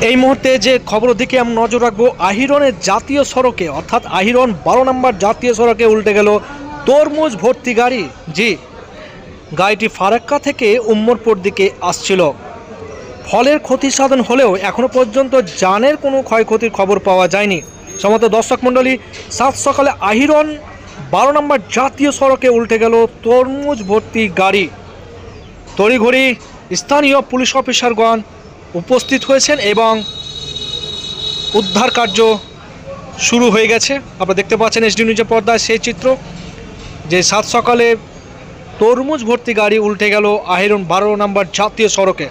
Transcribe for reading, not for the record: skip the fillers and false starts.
এই মুহূর্তে যে খবরের দিকে আমরা নজর রাখবো, আহিরনের জাতীয় সড়কে অর্থাৎ আহিরন 12 নম্বর জাতীয় সড়কে উল্টে গেল তরমুজ ভর্তি গাড়ি। জি, গাড়িটি ফারাক্কা থেকে উম্মরপুর দিকে আসছিল। ফলের ক্ষতি সাধন হলেও এখনও পর্যন্ত জানের কোনো ক্ষয়ক্ষতির খবর পাওয়া যায়নি। সমস্ত দর্শক মণ্ডলী, সাত সকালে আহিরন 12 নম্বর জাতীয় সড়কে উল্টে গেল তরমুজ ভর্তি গাড়ি। তড়িঘড়ি স্থানীয় পুলিশ অফিসারগণ উপস্থিত হয়েছেন এবং উদ্ধার কার্য শুরু হয়ে গেছে। আপনারা দেখতে পাচ্ছেন এসডি নিউজের পর্দায় সেই চিত্র, যে সাত সকালে তরমুজ ভর্তি গাড়ি উল্টে গেল আহিরন 12 নম্বর জাতীয় সড়কে।